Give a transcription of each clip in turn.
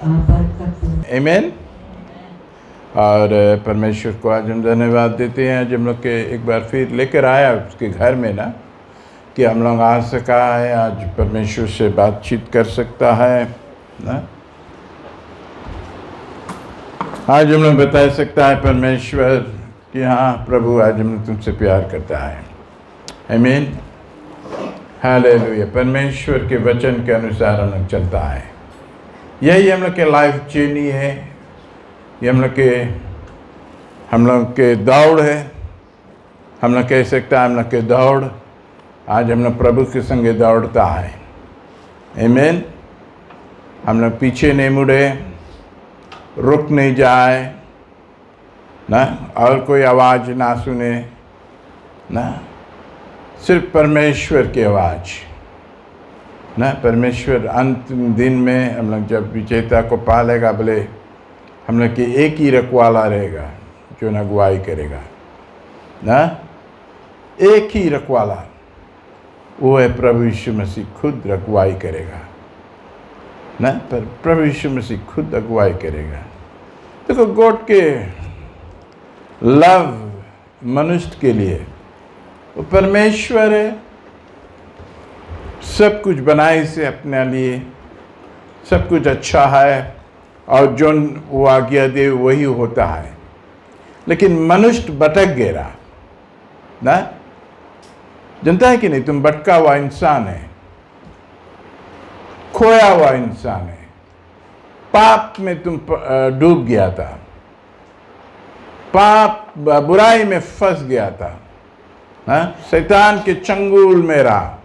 आमीन। और परमेश्वर को आज हम धन्यवाद देते हैं जब हम लोग के एक बार फिर लेकर आया उसके घर में ना, कि हम लोग आ सका है, आज परमेश्वर से बातचीत कर सकता है ना, आज हम लोग बता सकता है परमेश्वर कि हाँ प्रभु आज हम लोग तुमसे प्यार करता है। आमीन, हालेलुया। परमेश्वर के वचन के अनुसार हम लोग चलता है, यही हम लोग के लाइफ जर्नी है, ये हम लोग के दौड़ है। हम लोग कह सकता है हम लोग के दौड़, आज हम लोग प्रभु के संगे दौड़ता है। आमीन। हम लोग पीछे नहीं मुड़े, रुक नहीं जाए ना, और कोई आवाज़ ना सुने ना, सिर्फ परमेश्वर की आवाज़ ना। परमेश्वर अंतिम दिन में हम लोग जब विजेता को पालेगा, बोले हम लोग की एक ही रखवाला रहेगा जो अगुवाई करेगा ना, एक ही रखवाला, वो है प्रभु यीशु मसीह खुद अगुवाई करेगा ना। पर प्रभु यीशु मसीह खुद अगुवाई करेगा। देखो गॉड के लव मनुष्य के लिए, वो परमेश्वर है, सब कुछ बनाए से अपने लिए, सब कुछ अच्छा है और जो वो आज्ञा दे वही होता है। लेकिन मनुष्य भटक गया ना, जानता है कि नहीं, तुम भटका हुआ इंसान है, खोया हुआ इंसान है, पाप में तुम डूब गया था, पाप बुराई में फंस गया था, शैतान के चंगुल में रहा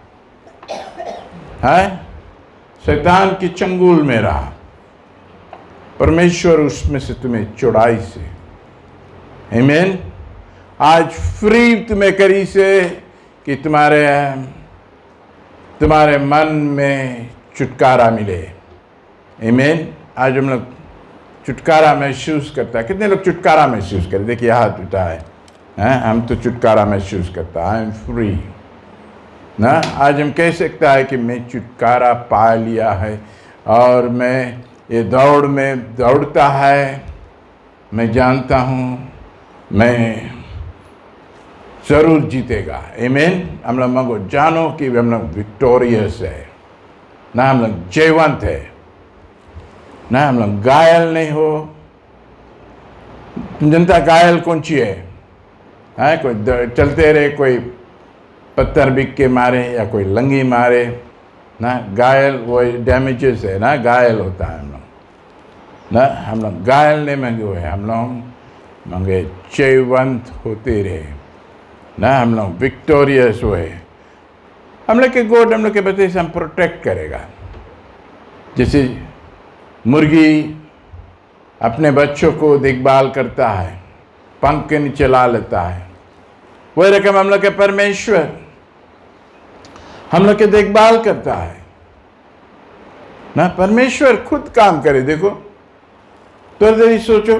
है, शैतान के चंगुल में रहा। परमेश्वर उसमें से तुम्हें चुड़ाई से, आमीन, आज फ्री तुम्हें करी से कि तुम्हारे मन में छुटकारा मिले। आमीन। आज हम लोग छुटकारा महसूस करता है। कितने लोग छुटकारा महसूस करें? देखिए हाथ उठाए हैं। हम तो छुटकारा महसूस करता, आई एम फ्री ना। आज हम कह सकता है कि मैं छुटकारा पा लिया है और मैं ये दौड़ में दौड़ता है, मैं जानता हूँ मैं जरूर जीतेगा। आमीन। हम लोग मगो जानो कि हम लोग विक्टोरियस है ना, हम लोग जयवंत है ना, हम लोग घायल नहीं हो। जनता घायल कौन सी है? कोई चलते रहे, कोई पत्थर बिक के मारे या कोई लंगी मारे ना, घायल वो डैमेजेस है ना, घायल होता है हम लोग ना। हम लोग घायल नहीं मंगे हुए, हम लोग मंगे जयवंत होते रहे ना, हम लोग विक्टोरियस हुए। हम लोग के गॉड हम लोग के बच्चे से हम प्रोटेक्ट करेगा। जैसे मुर्गी अपने बच्चों को देखभाल करता है, पंख के नीचे ला लेता है, वही रकम हम लोग के परमेश्वर हम लोग के देखभाल करता है ना। परमेश्वर खुद काम करे। देखो तो जरा सोचो,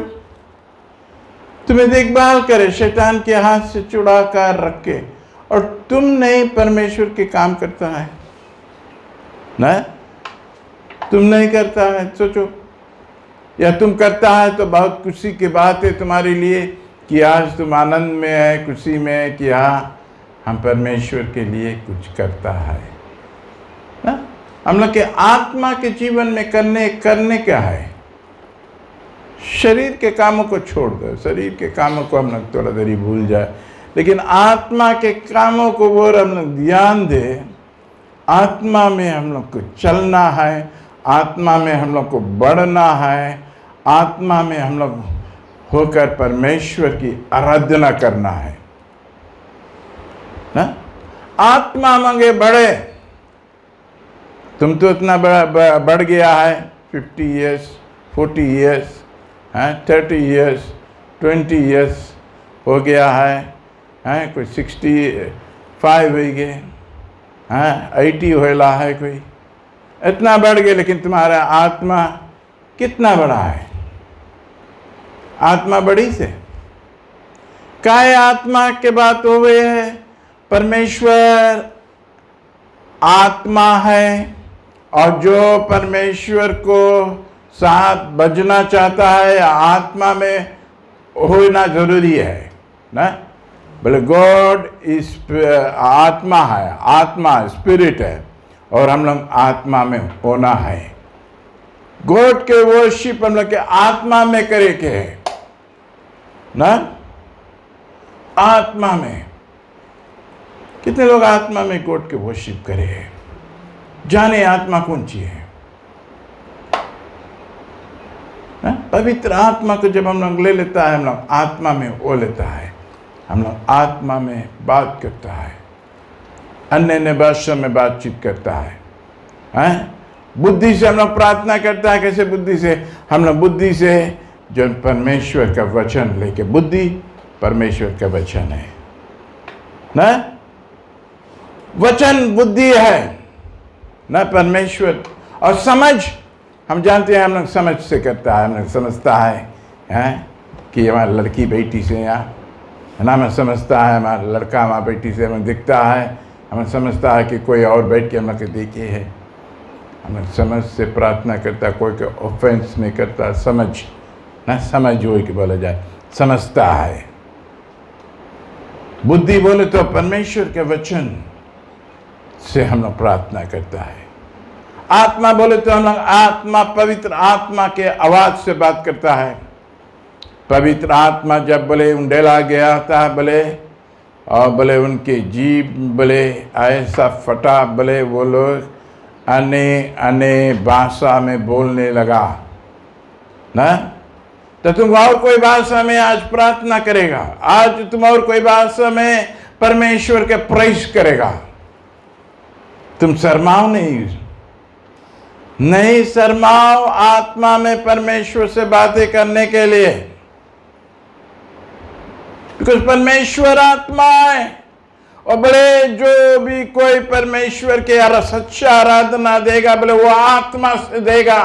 तुम्हें देखभाल करे, शैतान के हाथ से छुड़ा कर रखे, और तुम नहीं परमेश्वर के काम करता है ना, तुम नहीं करता है। सोचो, या तुम करता है तो बहुत खुशी की बात है तुम्हारे लिए कि आज तुम आनंद में है, खुशी में है कि हाँ हम परमेश्वर के लिए कुछ करता है ना। हम लोग के आत्मा के जीवन में करने क्या है? शरीर के कामों को छोड़ दो, शरीर के कामों को हम लोग थोड़ा देरी भूल जाए, लेकिन आत्मा के कामों को वो हम लोग ध्यान दे। आत्मा में हम लोग को चलना है, आत्मा में हम लोग को बढ़ना है, आत्मा में हम लोग होकर परमेश्वर की आराधना करना है ना। आत्मा मांगे बढ़े, तुम तो इतना बढ़ गया है, 50 ईयर्स 40 ईयर्स 30 ईयर्स 20 ईयर्स हो गया है, कोई 65 हो गए, 80 होला है, कोई इतना बढ़ गया, लेकिन तुम्हारा आत्मा कितना बड़ा है? आत्मा बड़ी से काय आत्मा के बात हो गए है। परमेश्वर आत्मा है, और जो परमेश्वर को साथ बजना चाहता है या आत्मा में होना जरूरी है ना। बोले गॉड इस आत्मा है, आत्मा स्पिरिट है, और हम लोग आत्मा में होना है। गॉड के वर्शिप हम लोग के आत्मा में करे के है ना, आत्मा में। कितने लोग आत्मा में गॉड के वर्शिप करे हैं? जाने आत्मा कौन सी है ना? पवित्र आत्मा को जब हम लोग ले लेता है, हम लोग आत्मा में वो लेता है, हम लोग आत्मा में बात करता है, अन्य भाषा में बातचीत करता है, हैं? बुद्धि से हम लोग प्रार्थना करता है। कैसे बुद्धि से? हम लोग बुद्धि से जो परमेश्वर का वचन लेके, बुद्धि परमेश्वर का वचन है ना, वचन बुद्धि है ना, परमेश्वर। और समझ, हम जानते हैं हम लोग समझ से करता है, हम लोग समझता है कि हमारी लड़की बेटी से यहाँ है ना, हमें समझता है हमारा लड़का हमारा बेटी से हमें दिखता है, हमें समझता है कि कोई और बैठ के हम लोग देखे है। हमें समझ से प्रार्थना करता, कोई को ऑफेंस नहीं करता, समझ ना, समझ हो कि बोला जाए, समझता है। बुद्धि बोले तो परमेश्वर के वचन से हम लोग प्रार्थना करता है। आत्मा बोले तो हम लोग आत्मा, पवित्र आत्मा के आवाज से बात करता है। पवित्र आत्मा जब बोले उंडेला गया था, बोले और बोले उनके जीभ बोले ऐसा फटा, बोले वो लोग अन्य भाषा में बोलने लगा ना। तो तुम और कोई भाषा में आज प्रार्थना करेगा, आज तुम और कोई भाषा में परमेश्वर के प्रेज करेगा। तुम शर्माओ नहीं शर्माओ आत्मा में परमेश्वर से बातें करने के लिए, बिकॉज परमेश्वर आत्मा है। और बोले जो भी कोई परमेश्वर के सच्चा आराधना देगा, बोले वो आत्मा से देगा।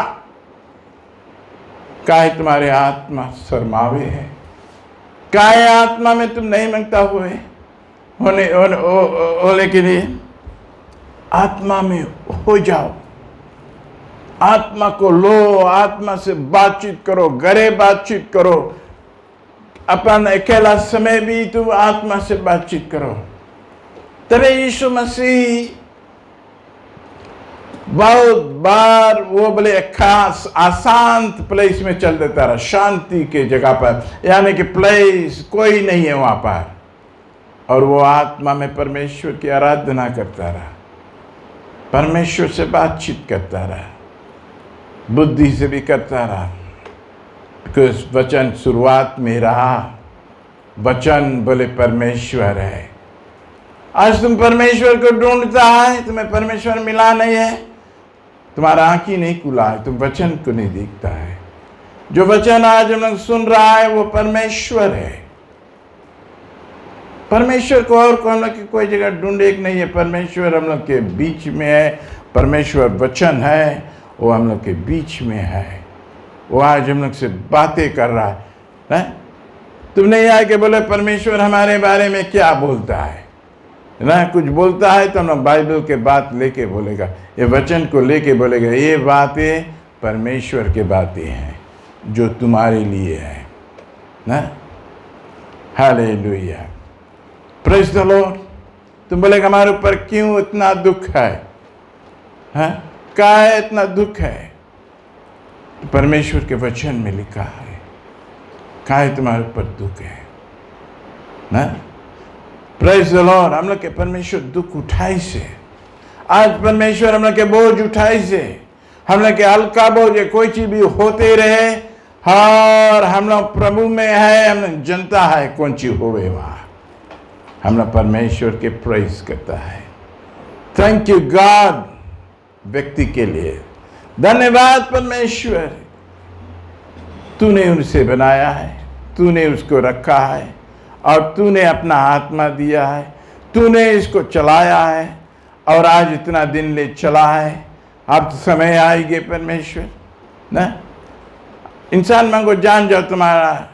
काहे तुम्हारे आत्मा शर्मावे है? काहे आत्मा में तुम नहीं मांगता हुए होने के लिए? आत्मा में हो जाओ, आत्मा को लो, आत्मा से बातचीत करो, घरे बातचीत करो, अपन अकेला समय भी तुम आत्मा से बातचीत करो। तबे यीशु मसीह बहुत बार वो बोले खास अशांत प्लेस में चल देता रहा, शांति के जगह पर, यानी कि प्लेस कोई नहीं है वहां पर, और वो आत्मा में परमेश्वर की आराधना करता रहा, परमेश्वर से बातचीत करता रहा, बुद्धि से भी करता रहा। बिकॉज वचन शुरुआत में रहा, वचन बोले परमेश्वर है। आज तुम परमेश्वर को ढूंढता है, तुम्हें परमेश्वर मिला नहीं है, तुम्हारा आंख ही नहीं खुला है, तुम वचन को नहीं देखता है। जो वचन आज हम लोग सुन रहा है वो परमेश्वर है। परमेश्वर को और हम लोग की कोई जगह ढूंढे एक नहीं है, परमेश्वर हम लोग के बीच में है। परमेश्वर वचन है, वो हम लोग के बीच में है, वो आज हम लोग से बातें कर रहा है। तुम नहीं आए कि बोले परमेश्वर हमारे बारे में क्या बोलता है ना, कुछ बोलता है तो हम लोग बाइबल के बात लेके बोलेगा, ये वचन को लेके बोलेगा, ये बातें परमेश्वर के बातें हैं जो तुम्हारे लिए है ना। Hallelujah, praise the Lord. तुम बोलेगा हमारे ऊपर क्यों इतना दुख है, क्या है इतना दुख है? तो परमेश्वर के वचन में लिखा है, क्या है तुम्हारे ऊपर दुख है ना। Praise the Lord. हम लोग के परमेश्वर दुख उठाई से, आज परमेश्वर हम लोग के बोझ उठाई से, हम लोग के हल्का बोझ है, कोई चीज भी होते रहे, और हम लोग प्रभु में है, हम लोग जनता है कौन चीज होवे वहां, हम लोग परमेश्वर के प्रेज करता है। थैंक यू गॉड, व्यक्ति के लिए धन्यवाद परमेश्वर, तूने उनसे बनाया है, तूने उसको रखा है, और तूने अपना आत्मा दिया है, तूने इसको चलाया है, और आज इतना दिन ले चला है। अब तो समय आएगी परमेश्वर ना, इंसान मांगो जान जाओ तुम्हारा,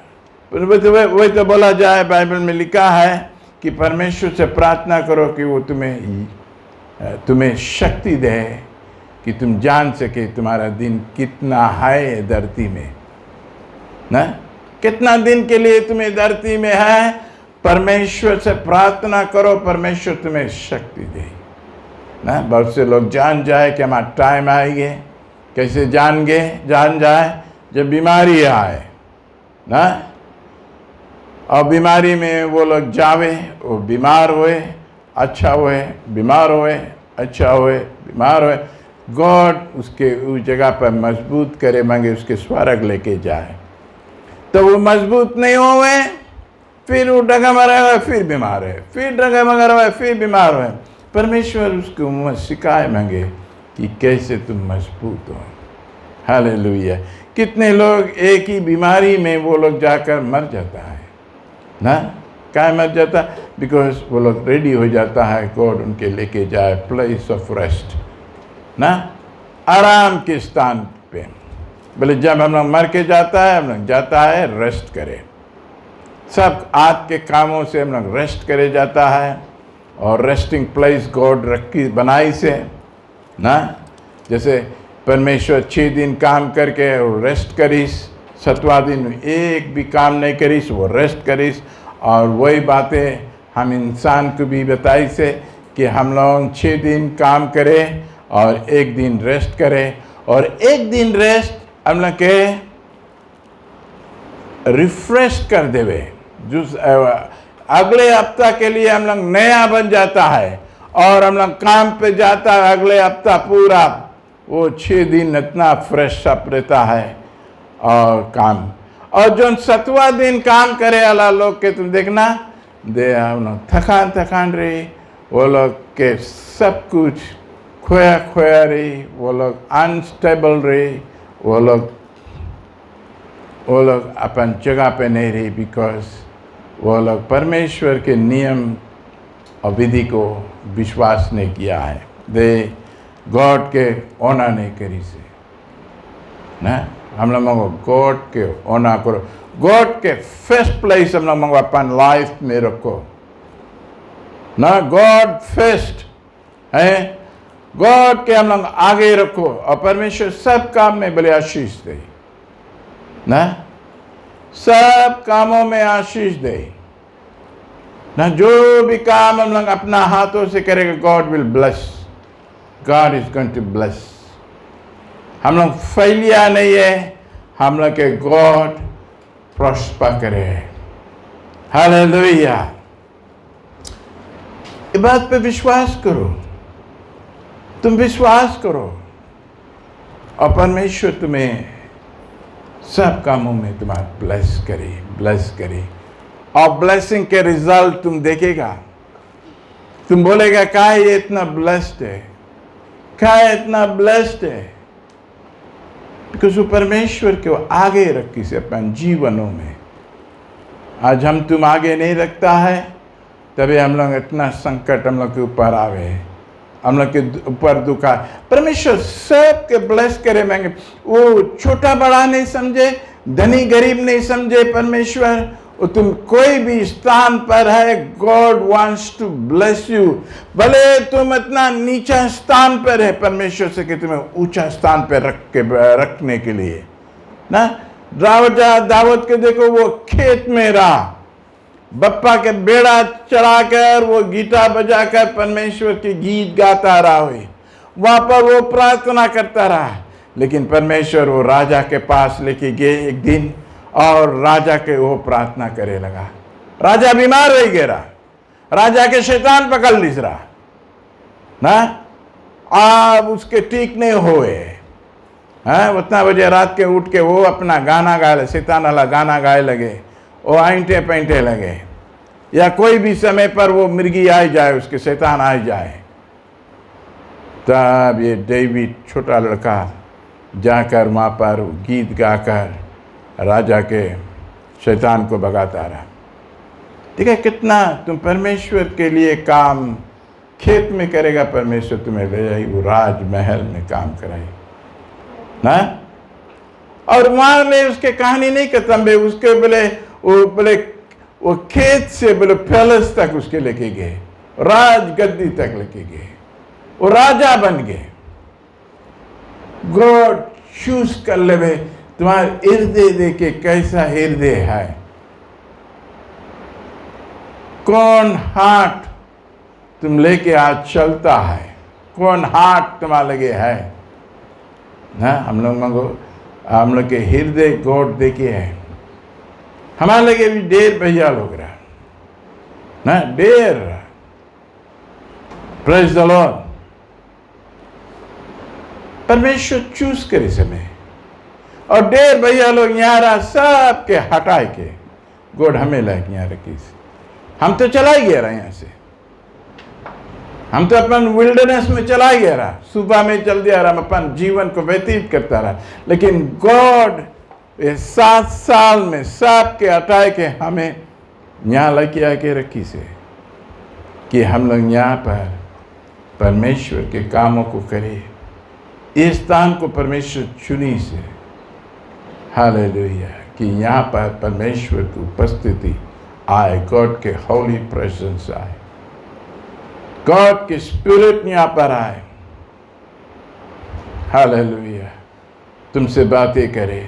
वही तो बोला जाए, बाइबल में लिखा है कि परमेश्वर से प्रार्थना करो कि वो तुम्हें शक्ति दे, कि तुम जान सके तुम्हारा दिन कितना है धरती में ना, कितना दिन के लिए तुम्हें धरती में है। परमेश्वर से प्रार्थना करो, परमेश्वर तुम्हें शक्ति दे ना। बहुत से लोग जान जाए कि हमारा टाइम आएंगे, कैसे जान जाए जब बीमारी आए ना, और बीमारी में वो लोग जावे, वो बीमार हुए अच्छा हुए, बीमार हुए अच्छा हुए, बीमार हुए। गॉड उसके उस जगह पर मजबूत करे, मांगे उसके स्वर्ग लेके जाए। तो वो मजबूत नहीं हुए, फिर वो डगमगा हुआ, फिर बीमार है, फिर डगमगा हुआ, फिर बीमार हुए। परमेश्वर उसको सिखाए मांगे कि कैसे तुम मजबूत हो। हालेलुया। कितने लोग एक ही बीमारी में वो लोग जाकर मर जाता है ना, क्या मर जाता? बिकॉज वो लोग रेडी हो जाता है, गॉड उनके लेके जाए प्लेस ऑफ रेस्ट ना, आराम के स्थान पे। बोले जब हम लोग मर के जाता है, हम लोग जाता है रेस्ट करे, सब आज के कामों से हम लोग रेस्ट करे जाता है। और रेस्टिंग प्लेस गॉड रखी बनाई से ना, जैसे परमेश्वर 6 दिन काम करके रेस्ट करीस, 7वां दिन एक भी काम नहीं करीस, वो रेस्ट करीस। और वही बातें हम इंसान को भी बताई से कि हम लोग 6 दिन काम करें और 1 दिन रेस्ट करें। और 1 दिन रेस्ट हम लोग के रिफ्रेश कर देवे, जो अगले हफ्ता के लिए हम लोग नया बन जाता है। और हम लोग काम पे जाता है अगले हफ्ता पूरा, वो 6 दिन इतना फ्रेश अप रहता है और काम। और जो 7वां दिन काम करे वाला लोग के तुम देखना, दे हम लोग थकान रही, वो लोग के सब कुछ खोया रही, वो लोग अनस्टेबल रही, वो लोग अपन जगह पे नहीं रही, बिकॉज वो लोग परमेश्वर के नियम और विधि को विश्वास नहीं किया है। दे गॉड के ऑनर नहीं करी से ना। हम लोगों को गॉड के ऑनर करो, गॉड के फर्स्ट प्लेस हम लोग अपन लाइफ में रखो ना। गॉड फर्स्ट है, गॉड के हम लोग आगे रखो, और परमेश्वर सब काम में बड़े आशीष दे ना, सब कामों में आशीष दे ना। जो भी काम हम लोग अपना हाथों से करेंगे, God will bless, God is going to bless. हम लोग फैलिया नहीं है, हम लोग के गॉड प्रॉस्पर करे। हालेलुया। इस बात पे विश्वास करो, तुम विश्वास करो, और परमेश्वर तुम्हें सब कामों में तुम्हारा ब्लेस करे। और ब्लेसिंग के रिजल्ट तुम देखेगा, तुम बोलेगा क्या ये इतना ब्लेस्ड है, क्या इतना ब्लेस्ड है, बिकॉज वो परमेश्वर को आगे रखी से अपन जीवनों में। आज हम तुम आगे नहीं रखता है, तभी हम लोग इतना संकट हम लोग के ऊपर आवे, हम लोग के ऊपर दुखा। परमेश्वर सब के ब्लेस करे मांगे, वो छोटा बड़ा नहीं समझे, धनी गरीब नहीं समझे परमेश्वर। वो तुम कोई भी स्थान पर है, God wants to bless you. भले तुम इतना नीचा स्थान पर है, परमेश्वर से कि तुम्हें ऊंचा स्थान पर रखने के लिए ना। दावत के देखो, वो खेत में रहा, बप्पा के बेड़ा चढ़ाकर वो गीता बजाकर परमेश्वर के गीत गाता रहा, हुई वहां पर वो प्रार्थना करता रहा। लेकिन परमेश्वर वो राजा के पास लेके गए एक दिन, और राजा के वो प्रार्थना करे लगा। राजा बीमार रह गया, राजा के शैतान पकड़ लिस रहा ना, अब उसके ठीक नहीं हुए हैं। उतना बजे रात के उठ के वो अपना गाना गाए, शैतान वाला गाना गाए लगे, वो आइंटे पैंटे लगे, या कोई भी समय पर वो मिर्गी आ जाए, उसके शैतान आ जाए। तब ये डेविड छोटा लड़का जाकर वहाँ पर गीत गाकर राजा के शैतान को भगाता रहा। ठीक है, कितना तुम परमेश्वर के लिए काम खेत में करेगा, परमेश्वर तुम्हें ले जाए वो राजमहल में काम कराई ना। और वहां में उसके कहानी नहीं खत्म है, उसके बोले वो खेत से बोले पैलेस तक उसके लेके गए, राज गद्दी तक लेके गए, वो राजा बन गए गॉड चूज कर ले तुम्हारे हृदय देखे कैसा हृदय है, कौन हाथ तुम लेके आज चलता है, कौन हाथ तुम्हारे लगे है ना। हम लोग के हृदय गॉड देखे है। हमारे लगे भी ढेर भैया लोग रहा ना, ढेर। Praise the Lord. परमेश्वर चूज करे समय, और ढेर भैया लोग यहाँ रहा, सब के हटाए के गॉड हमें लायक यहाँ रखी। हम तो चला ही गया रहा यहाँ से, हम तो अपन विल्डरनेस में चला गया रहा, सुबह में चल दिया रहा, अपन जीवन को व्यतीत करता रहा। लेकिन गॉड 7 साल में सब के हटाए के हमें यहाँ लेके आके रखी से, कि हम लोग यहाँ पर परमेश्वर के कामों को करें। इस स्थान को परमेश्वर चुनी से, हालेलुया, कि यहाँ पर परमेश्वर की उपस्थिति आए, गॉड के होली प्रेजेंस आए, गॉड के स्पिरिट यहाँ पर आए। हालेलुया, तुमसे बातें करे,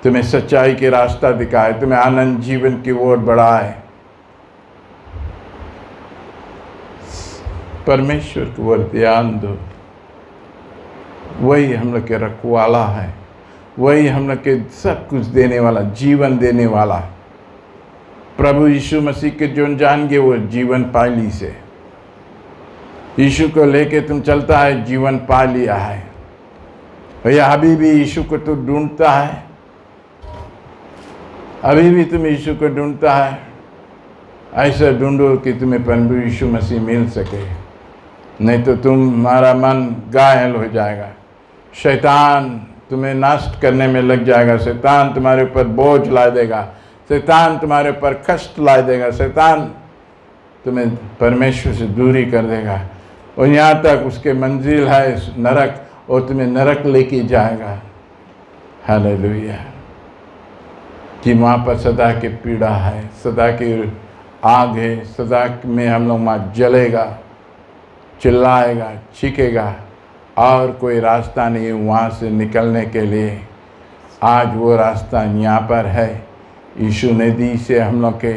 तुम्हें सच्चाई के रास्ता दिखाए, तुम्हें आनंद जीवन की ओर बढ़ाए, परमेश्वर की ओर ध्यान दो। वही हम लोग के रखवाला है, वही हम लोग के सब कुछ देने वाला, जीवन देने वाला। प्रभु यीशु मसीह के जो जान गए वो जीवन पा ली से, यीशु को लेके तुम चलता है, जीवन पा लिया है भैया। अभी भी यीशु को तो ढूंढता है, अभी भी तुम यीशु को ढूंढता है। ऐसा ढूंढो कि तुम्हें प्रभु यीशु मसीह मिल सके, नहीं तो तुम्हारा मन घायल हो जाएगा, शैतान तुम्हें नष्ट करने में लग जाएगा, शैतान तुम्हारे ऊपर बोझ ला देगा, शैतान तुम्हारे ऊपर कष्ट ला देगा, शैतान तुम्हें परमेश्वर से दूरी कर देगा, और यहाँ तक उसके मंजिल है नरक, और तुम्हें नरक लेके जाएगा। हालेलुया, कि वहाँ पर सदा की पीड़ा है, सदा की आग है, सदा में हम लोग वहाँ जलेगा, चिल्लाएगा, चीखेगा, और कोई रास्ता नहीं है वहाँ से निकलने के लिए। आज वो रास्ता यहाँ पर है, यीशु ने दी से हम लोग के,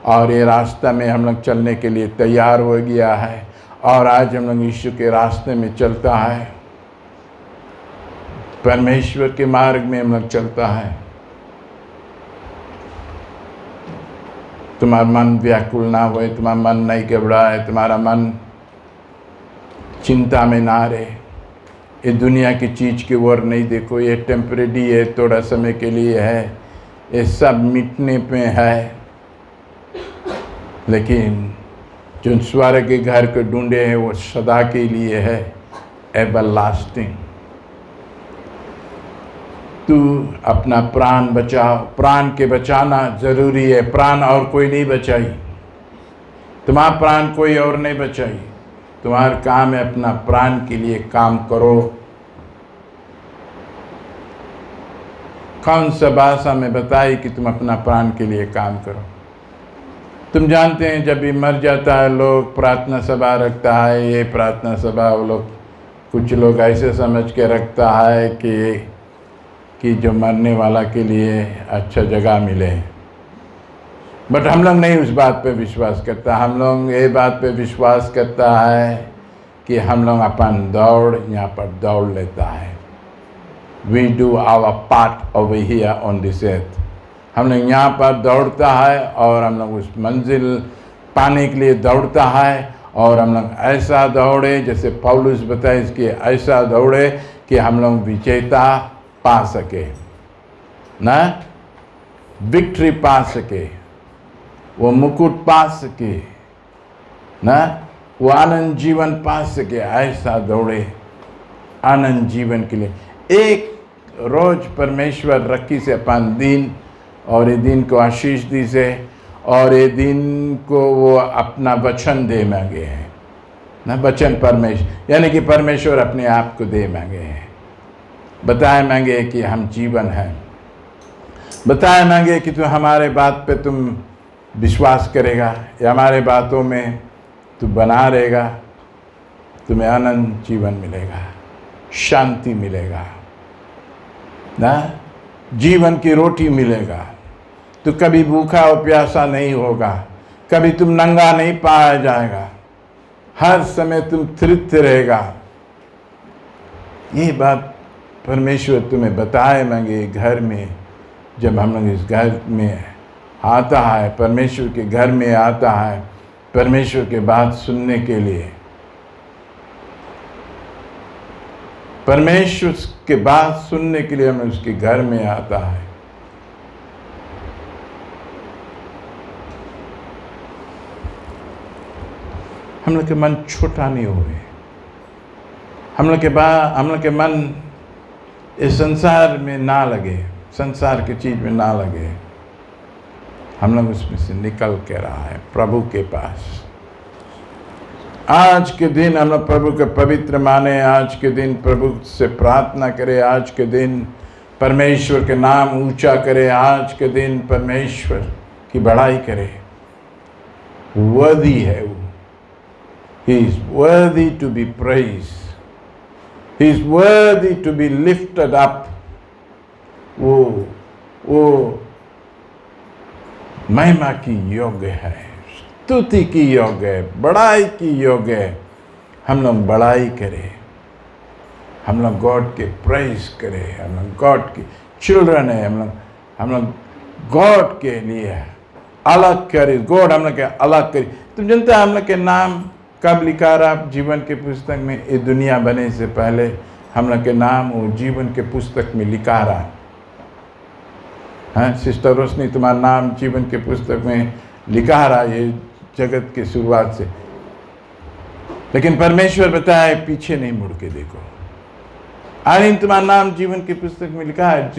और ये रास्ता में हम लोग चलने के लिए तैयार हो गया है, और आज हम लोग यीशु के रास्ते में चलता है, परमेश्वर के मार्ग में हम लोग चलता है। तुम्हारा मन व्याकुल ना होए, तुम्हारा मन नहीं घबराए, तुम्हारा मन चिंता में ना रहे, ये दुनिया की चीज़ की ओर नहीं देखो, ये टेम्परेरी है, थोड़ा समय के लिए है, ये सब मिटने पे है। लेकिन जो स्वर्ग के घर को ढूंढे हैं वो सदा के लिए है, एवरलास्टिंग। तू अपना प्राण बचाओ, प्राण के बचाना ज़रूरी है, प्राण और कोई नहीं बचाई, तुम्हारा प्राण कोई और नहीं बचाई, तुम्हारा काम है अपना प्राण के लिए काम करो। कौन सा भाषा में बताई कि तुम अपना प्राण के लिए काम करो। तुम जानते हैं जब भी मर जाता है लोग प्रार्थना सभा रखता है, ये प्रार्थना सभा वो लोग कुछ लोग ऐसे समझ के रखता है कि जो मरने वाला के लिए अच्छा जगह मिले, बट हम लोग नहीं उस बात पे विश्वास करता। हम लोग ये बात पे विश्वास करता है कि हम लोग अपन दौड़ यहाँ पर दौड़ लेता है। We do our part over here on this earth। हम लोग यहाँ पर दौड़ता है और हम लोग उस मंजिल पाने के लिए दौड़ता है, और हम लोग ऐसा दौड़े जैसे पौलुस बताए इसके, ऐसा दौड़े कि हम लोग विजेता पा सके ना, विक्ट्री पा सके, वो मुकुट पा सके ना, वो आनंद जीवन पा सके। ऐसा दौड़े आनंद जीवन के लिए। एक रोज परमेश्वर रखी से अपन दिन, और ये दिन को आशीष दी से, और ये दिन को वो अपना वचन दे मांगे हैं ना, वचन परमेश्वर यानी कि परमेश्वर अपने आप को दे मांगे हैं, बताए मांगे कि हम जीवन हैं, बताए मांगे कि तू हमारे बात पे तुम विश्वास करेगा, या हमारे बातों में तू बना रहेगा, तुम्हें आनंद जीवन मिलेगा। शांति मिलेगा ना, जीवन की रोटी मिलेगा। तो कभी भूखा और प्यासा नहीं होगा, कभी तुम नंगा नहीं पाया जाएगा, हर समय तुम तृप्त रहेगा। ये बात परमेश्वर तुम्हें बताए मंगे घर में। जब हम लोग इस घर में आता है, परमेश्वर के घर में आता है परमेश्वर के बात सुनने के लिए, परमेश्वर के बात सुनने के लिए हम उसके घर में आता है। हम लोग के मन छोटा नहीं हुए, हम लोग के मन इस संसार में ना लगे, संसार की चीज में ना लगे। हम लोग उसमें से निकल के रहा है प्रभु के पास। आज के दिन हम लोग प्रभु के पवित्र माने, आज के दिन प्रभु से प्रार्थना करें, आज के दिन परमेश्वर के नाम ऊंचा करें, आज के दिन परमेश्वर की बड़ाई करें। वर्दी है वो, He is worthy to be praised, He is worthy to be lifted up। वो महिमा की योग्य है, स्तुति की योग्य है, बड़ाई की योग्य है। हम लोग बड़ाई करें, हम लोग गॉड के प्रेज करें, हम लोग गॉड के चिल्ड्रन है, हम लोग गॉड के लिए अलग करें, गॉड हम लोग के अलग करें। तुम जानते हैं हम लोग के नाम कब लिखा रहा जीवन के पुस्तक में? ये दुनिया बने से पहले हम लोग के नाम वो जीवन के पुस्तक में लिखा रहा है। सिस्टर रोशनी, तुम्हारा नाम जीवन के पुस्तक में लिखा रहा ये जगत की शुरुआत से। लेकिन परमेश्वर बताए पीछे नहीं मुड़ के देखो, आज तुम्हारा नाम जीवन की पुस्तक में लिखा है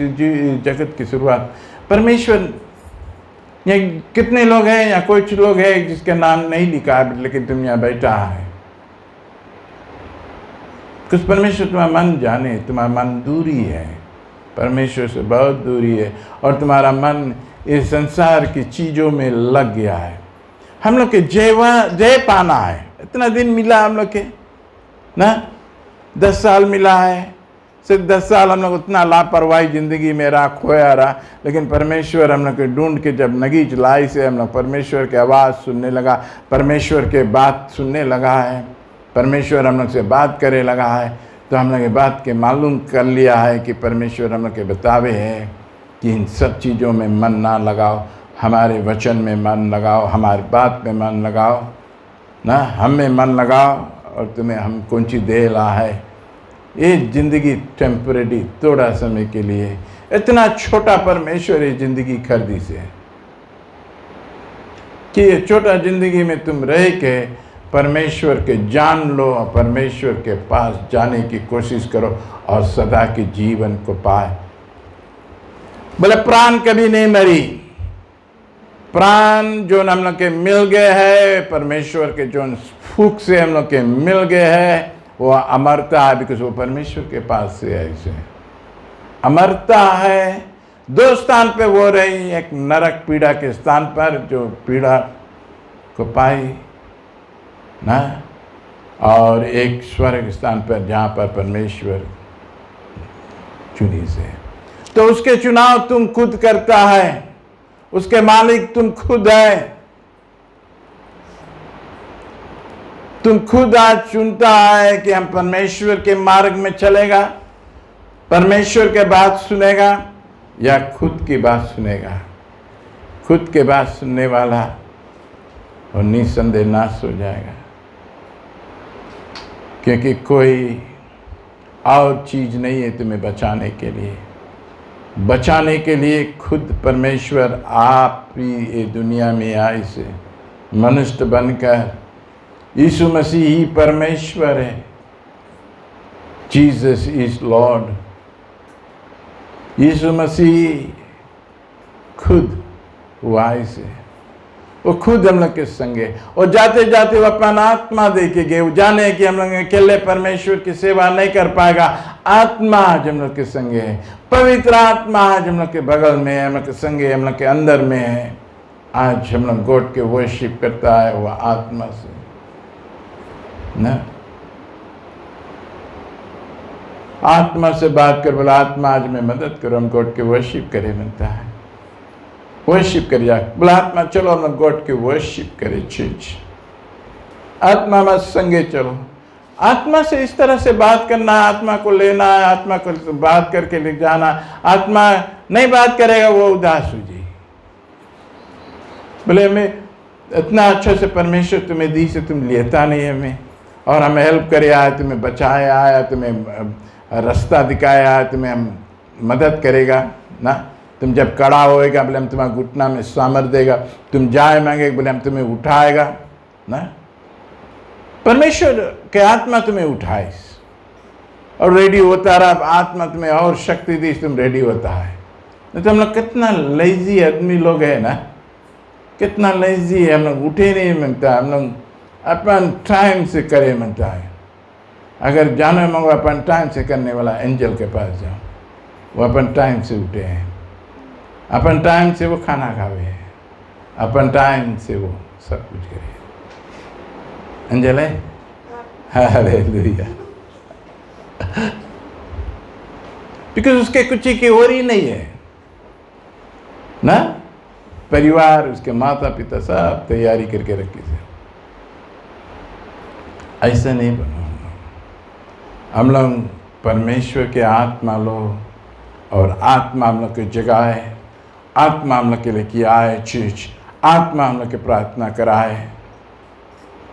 जगत की शुरुआत। परमेश्वर, ये कितने लोग हैं या कुछ लोग हैं जिसका नाम नहीं लिखा है, लेकिन तुम यहाँ बैठा है। कुछ परमेश्वर तुम्हारा मन जाने, तुम्हारा मन दूरी है, परमेश्वर से बहुत दूरी है, और तुम्हारा मन इस संसार की चीज़ों में लग गया है। हम लोग के जय पाना है। इतना दिन मिला हम लोग के ना, 10 साल मिला है, सिर्फ 10 साल हम लोग उतना लापरवाही ज़िंदगी में रहा, खोया रहा। लेकिन परमेश्वर हम लोग के ढूंढ के जब नगीच लाई से हम लोग परमेश्वर की आवाज़ सुनने लगा, परमेश्वर के बात सुनने लगा है, परमेश्वर हम लोग से बात करे लगा है, तो हम लोग ये बात के मालूम कर लिया है कि परमेश्वर हम लोग के बतावे है कि इन सब चीज़ों में मन ना लगाओ, हमारे वचन में मन लगाओ, हमारी बात में मन लगाओ ना, हम में मन लगाओ, और तुम्हें हम कौन सी दे ला है। ये ज़िंदगी टेम्परेरी, थोड़ा समय के लिए। इतना छोटा परमेश्वर ये ज़िंदगी खरीदी से कि ये छोटा ज़िंदगी में तुम रह के परमेश्वर के जान लो, और परमेश्वर के पास जाने की कोशिश करो, और सदा के जीवन को पाए। बोले प्राण कभी नहीं मरी, प्राण जो हम लोग के मिल गए है, परमेश्वर के जो फूक से हम लोग के मिल गए है, वो अमरता है, बिकॉज वो परमेश्वर के पास से है। इसे अमरता है। 2 स्थान पे वो रही, एक नरक पीड़ा के स्थान पर जो पीड़ा को पाई ना, और एक स्वर्ग स्थान पर जहाँ पर परमेश्वर चुनी से। तो उसके चुनाव तुम खुद करता है, उसके मालिक तुम खुद है। तुम खुद आज चुनता है कि हम परमेश्वर के मार्ग में चलेगा, परमेश्वर के बात सुनेगा, या खुद की बात सुनेगा। खुद के बात सुनने वाला और निसंदेह नाश हो जाएगा, क्योंकि कोई और चीज़ नहीं है तुम्हें बचाने के लिए। बचाने के लिए खुद परमेश्वर आप ही ये दुनिया में आए से मनुष्य बनकर। यीशु मसीह ही परमेश्वर है। Jesus is Lord. यीशु मसीह खुद वो आए से, वो खुद हम लोग के संगे, और जाते जाते वो अपना आत्मा दे के गए। वो जाने कि हम लोग अकेले परमेश्वर की सेवा नहीं कर पाएगा। आत्मा आज हम लोग के संगे है, पवित्र आत्मा आज हम लोग के बगल में है, हम लोग के संगे, हम लोग के अंदर में है। आज हम लोग गॉड के वर्शिप करता है वो आत्मा से ना। आत्मा से बात कर, बोला आत्मा आज मैं मदद करो, हम गॉड के वर्शिप करे बनता है, वर्शिप कर जा। बोला आत्मा चलो हम गॉड के वर्शिप करे चीज, आत्मा मत संगे चलो। आत्मा से इस तरह से बात करना, आत्मा को लेना, आत्मा को बात करके ले जाना। आत्मा नहीं बात करेगा वो उदास हो जाएगी। बोले हमें इतना अच्छा से परमेश्वर तुम्हें दी से तुम लेता नहीं हमें, और हमें हेल्प करे आया, तुम्हें बचाया आया, तुम्हें रास्ता दिखाया आया, तुम्हें हम मदद करेगा ना। तुम जब कड़ा होएगा बोले हम तुम्हारे घुटना में सामर देगा, तुम जाए मांगे बोले हम तुम्हें उठाएगा ना। परमेश्वर के आत्मा तुम्हें उठाए और रेडी होता रहा, आत्मा तुम्हें और शक्ति दी, तुम रेडी होता है। नहीं तो हम लोग कितना लेजी आदमी लोग है ना, कितना लेजी है, हम लोग उठे नहीं मिलता, हम लोग अपन टाइम से करे मिलता है। अगर जाना मांगो अपन टाइम से करने वाला एंजल के पास जाओ, वो अपन टाइम से उठे हैं, अपन टाइम से वो खाना खावे हैं, अपन टाइम से वो सब कुछ करे। एंजल है, हालेलुया। बिकॉज उसके कुछ की और ही नहीं है ना। परिवार, उसके माता पिता सब तैयारी करके रखी से। ऐसा नहीं बनो हम लोग परमेश्वर के आत्मा लो, और आत्मा हम लोग की जगाए, आत्मा हम लोग के लिए किया है चीज, आत्मा हम लोग के प्रार्थना कराए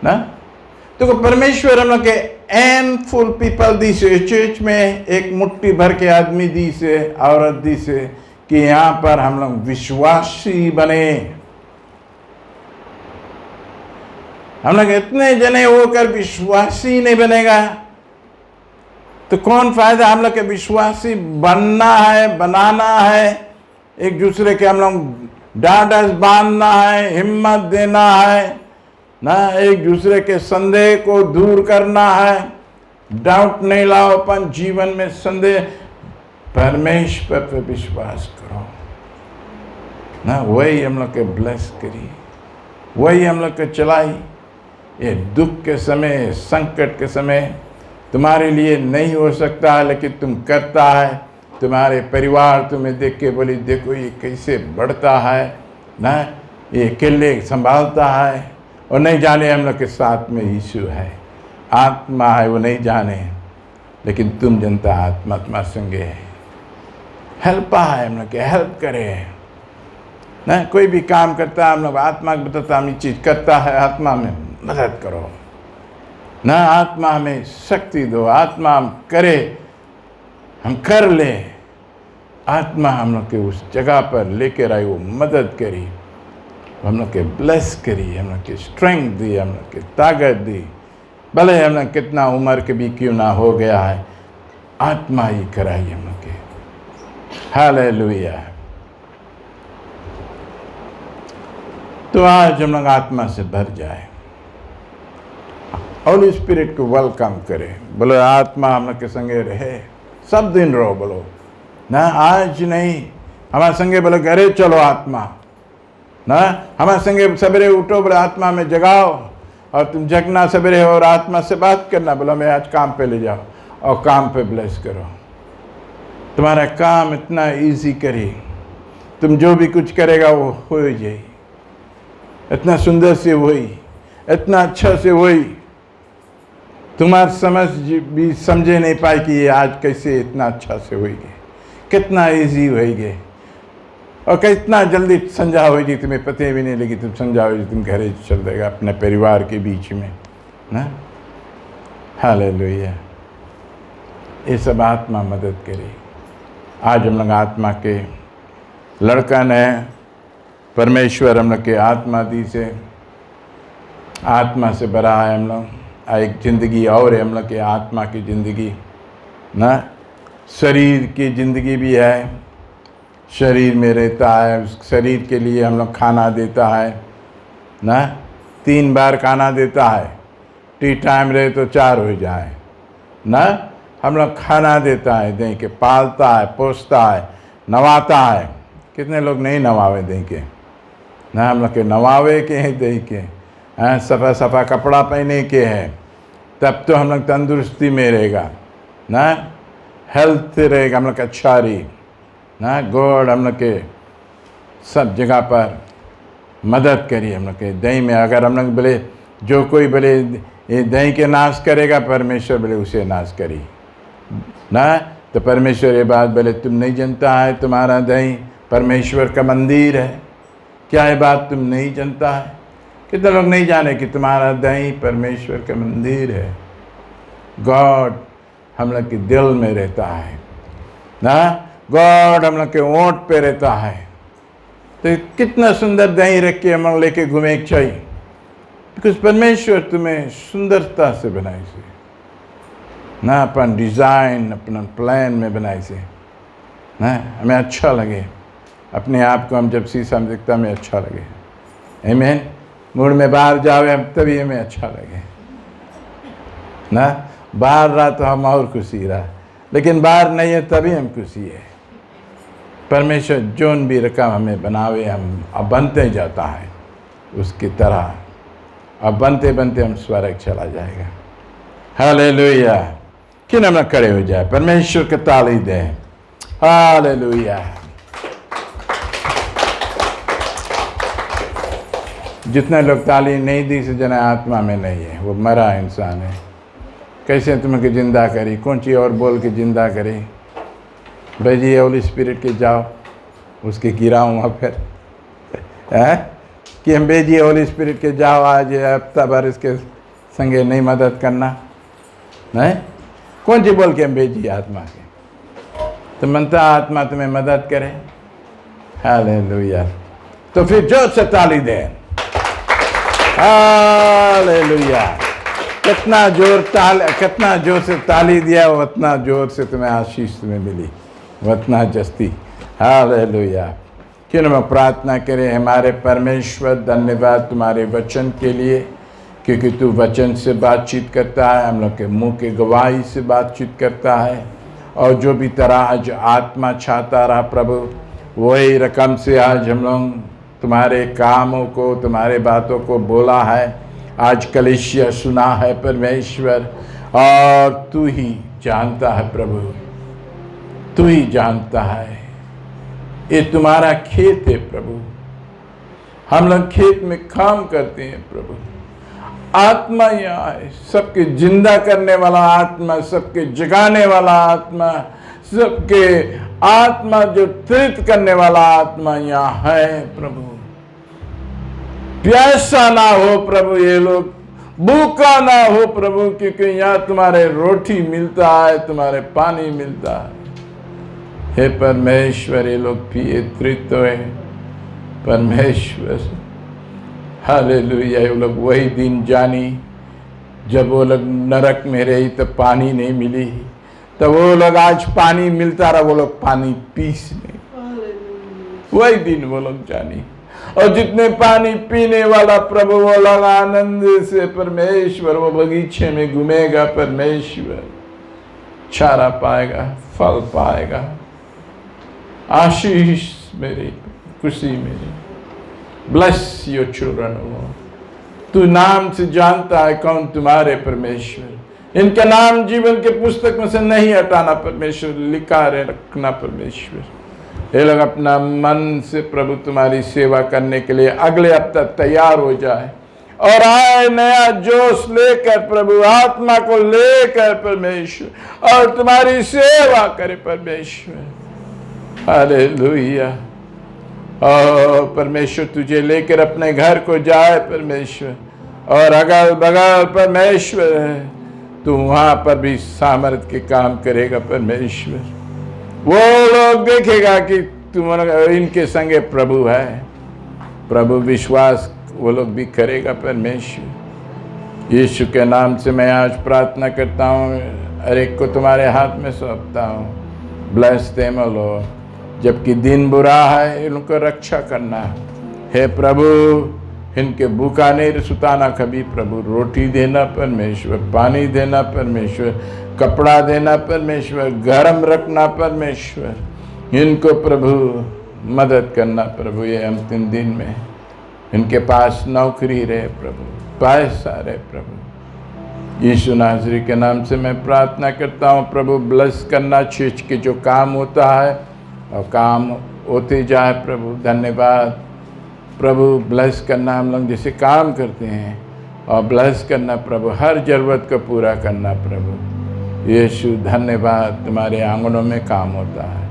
ना। तो परमेश्वर हम लोग के एन फुल पीपल दी से, चर्च में एक मुट्ठी भर के आदमी दी से, औरत दी से, कि यहाँ पर हम लोग विश्वासी बने। हम लोग इतने जने होकर विश्वासी नहीं बनेगा तो कौन फायदा। हम लोग के विश्वासी बनना है, बनाना है, एक दूसरे के हम लोग डांडस बांधना है, हिम्मत देना है ना, एक दूसरे के संदेह को दूर करना है। डाउट नहीं लाओ अपन जीवन में, संदेह, परमेश्वर पर विश्वास करो ना, वही हम लोग के ब्लेस करी, वही हम लोग के चलाई। ये दुख के समय, संकट के समय तुम्हारे लिए नहीं हो सकता है, लेकिन तुम करता है। तुम्हारे परिवार तुम्हें देख के बोली देखो ये कैसे बढ़ता है ना, ये अकेले संभालता है, और नहीं जाने हम लोग के साथ में यीशु है, आत्मा है, वो नहीं जाने, लेकिन तुम जनता आत्मा तुम्हारे संगे है। हेल्प है, हम लोग के हेल्प करे ना। कोई भी काम करता है हम लोग आत्मा को बताता, हम ये चीज़ करता है, आत्मा में मदद करो ना, आत्मा हमें शक्ति दो, आत्मा हम करे, हम कर ले, आत्मा हम लोग के उस जगह पर लेकर आई, वो मदद करी, हम लोग के ब्लेस करी, हम लोग के स्ट्रेंथ दी, हम लोग के ताकत दी। भले हम लोग कितना उम्र के भी क्यों ना हो गया है, आत्मा ही कराई हम लोग के। हालेलुया। तो आज हम लोग आत्मा से भर जाए, होली स्पिरिट को वेलकम करें। बोलो आत्मा हम लोग के संगे रहे, सब दिन रहो। बोलो ना, आज नहीं, हमारे संगे बोलो घरे चलो आत्मा ना, हमारे संगे सवेरे उठो, बोले आत्मा में जगाओ, और तुम जगना सवेरे और आत्मा से बात करना, बोलो मैं आज काम पे ले जाओ और काम पे ब्लेस करो। तुम्हारा काम इतना इजी करी, तुम जो भी कुछ करेगा वो हो जाए, इतना सुंदर से वही, इतना अच्छा से वही। तुम्हारी समझ भी समझे नहीं पाए कि ये आज कैसे इतना अच्छा से होगी, कितना इजी होगी, और कितना जल्दी समझा होगी, तुम्हें पता भी नहीं लगी तुम समझाओगे, तुम घरे चल देगा अपने परिवार के बीच में ना। हालेलुया। ये सब आत्मा मदद करे। आज हम लोग आत्मा के लड़का ने, परमेश्वर हम लोग के आत्मा दी से, आत्मा से भरा है हम लोग। एक ज़िंदगी और है हम लोग के आत्मा की ज़िंदगी ना। शरीर की ज़िंदगी भी है, शरीर में रहता है, उस शरीर के लिए हम लोग खाना देता है ना, 3 बार खाना देता है, टी टाइम रहे तो 4 हो जाए ना। हम लोग खाना देता है, दे के पालता है, पोसता है, नवाता है। कितने लोग नहीं नवावे दे के ना, हम लोग के नवावे के हैं, दे के हैं, सफ़ा सफ़ा कपड़ा पहने के हैं, तब तो हम लोग तंदुरुस्ती में रहेगा ना। हेल्थ रहेगा, हम लोग का अच्छा रही ना। गॉड हम लोग के सब जगह पर मदद करिए। हम लोग के दही में अगर हम लोग बोले जो कोई बोले ये दही के नाश करेगा, परमेश्वर बोले उसे नाश करी ना। तो परमेश्वर ये बात बोले तुम नहीं जानता है तुम्हारा दही परमेश्वर का मंदिर है। क्या ये बात तुम नहीं जानता है? कितने लोग नहीं जाने कि तुम्हारा दही परमेश्वर का मंदिर है। गॉड हम लोग के दिल में रहता है ना। गॉड हम लोग के ओंठ पे रहता है। तो कितना सुंदर दही रख के हम लोग लेके घूमे चाहिए, बिकॉज परमेश्वर तुम्हें सुंदरता से बनाई से ना, अपन डिज़ाइन अपना प्लान में बनाई से ना। हमें अच्छा लगे अपने आप को, हम जब शीशा में देखता हमें अच्छा लगे। आमीन। मूड में बाहर जावे हम तभी हमें अच्छा लगे ना। बाहर रहा तो हम और खुशी रहा, लेकिन बाहर नहीं है तभी हम खुशी है। परमेश्वर जोन भी रकम हमें बनावे, हम अब बनते जाता है उसकी तरह। अब बनते बनते हम स्वर्ग चला जाएगा। हालेलुया। क्यों हम खड़े हो जाए, परमेश्वर के ताली दें। हालेलुया। जितने लोग ताली नहीं दी से जना आत्मा में नहीं है, वो मरा इंसान है। कैसे तुम्हें जिंदा करी, कौन सी और बोल के जिंदा करी? भेजिए होली स्पिरिट के जाओ उसके गिराऊँ वहाँ फिर है कि हम भेजिए होली स्पिरिट के जाओ आज हफ्ता भर इसके संगे नहीं मदद करना नहीं। कौन सी बोल के हम भेजिए आत्मा के? तो मनता आत्मा तुम्हें मदद करे। हालेलुया। तो फिर जोर से ताली दें। हालेलुया। कितना जोर से ताली दिया, उतना जोर से तुम्हें आशीष तुम्हें मिली, उतना जस्ती। हालेलुया। क्यों हम प्रार्थना करें। हमारे परमेश्वर धन्यवाद तुम्हारे वचन के लिए, क्योंकि तू वचन से बातचीत करता है, हम लोग के मुंह के गवाही से बातचीत करता है। और जो भी तरह आज आत्मा चाहता रहा प्रभु, वही रकम से आज हम लोग तुम्हारे कामों को, तुम्हारे बातों को बोला है। आज कलीसिया सुना है परमेश्वर, और तू ही जानता है प्रभु, तू ही जानता है। ये तुम्हारा खेत है प्रभु, हम लोग खेत में काम करते हैं प्रभु। आत्मा यहाँ है, सबके जिंदा करने वाला आत्मा, सबके जगाने वाला आत्मा, सबके आत्मा जो तृप्त करने वाला आत्मा यहाँ है प्रभु। प्यासा ना हो प्रभु ये लोग, भूखा ना हो प्रभु, क्योंकि यहाँ तुम्हारे रोटी मिलता है, तुम्हारे पानी मिलता है। हे परमेश्वर ये लोग पिए तृप्त है परमेश्वर। हालेलुया। ये लोग वही दिन जानी जब वो लोग नरक में रही तो पानी नहीं मिली, तो वो लोग आज पानी मिलता रहा, वो लोग पानी पीस नहीं, वही दिन वो लोग जानी। और जितने पानी पीने वाला प्रभु, वो लोग आनंद से परमेश्वर वो बगीचे में घूमेगा परमेश्वर, चारा पाएगा, फल पाएगा, आशीष मेरी, खुशी मेरी। Bless your children Lord. तू नाम से जानता है कौन तुम्हारे परमेश्वर। इनका नाम जीवन के पुस्तक में से नहीं हटाना परमेश्वर, लिखा रखना परमेश्वर। ये लोग अपना मन से प्रभु तुम्हारी सेवा करने के लिए अगले हफ्ते तैयार हो जाए और आए नया जोश लेकर प्रभु, आत्मा को लेकर परमेश्वर, और तुम्हारी सेवा करे परमेश्वर। हालेलुया। और परमेश्वर तुझे लेकर अपने घर को जाए परमेश्वर, और अगल बगल परमेश्वर तू वहां पर भी सामर्थ के काम करेगा परमेश्वर। वो लोग देखेगा कि तुम इनके संगे प्रभु है, प्रभु विश्वास वो लोग भी करेगा परमेश्वर। यीशु के नाम से मैं आज प्रार्थना करता हूँ, हर एक को तुम्हारे हाथ में सौंपता हूँ। ब्लेस देम ओ लॉर्ड। जबकि दिन बुरा है, इनको रक्षा करना है प्रभु। इनके भूखा नहीं सुताना कभी प्रभु, रोटी देना परमेश्वर, पानी देना परमेश्वर, कपड़ा देना परमेश्वर, गरम रखना परमेश्वर। इनको प्रभु मदद करना प्रभु, ये अंतिम दिन में इनके पास नौकरी रहे प्रभु, पैसा रहे प्रभु, यीशु नासरी के नाम से मैं प्रार्थना करता हूँ प्रभु, ब्लेस करना चीज के जो काम होता है और काम होते जाए प्रभु। धन्यवाद प्रभु, ब्लेस करना हम लोग जैसे काम करते हैं और ब्लेस करना प्रभु, हर ज़रूरत को पूरा करना प्रभु। यीशु धन्यवाद, तुम्हारे आंगनों में काम होता है।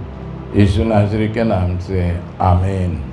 यीशु नासरी के नाम से आमीन।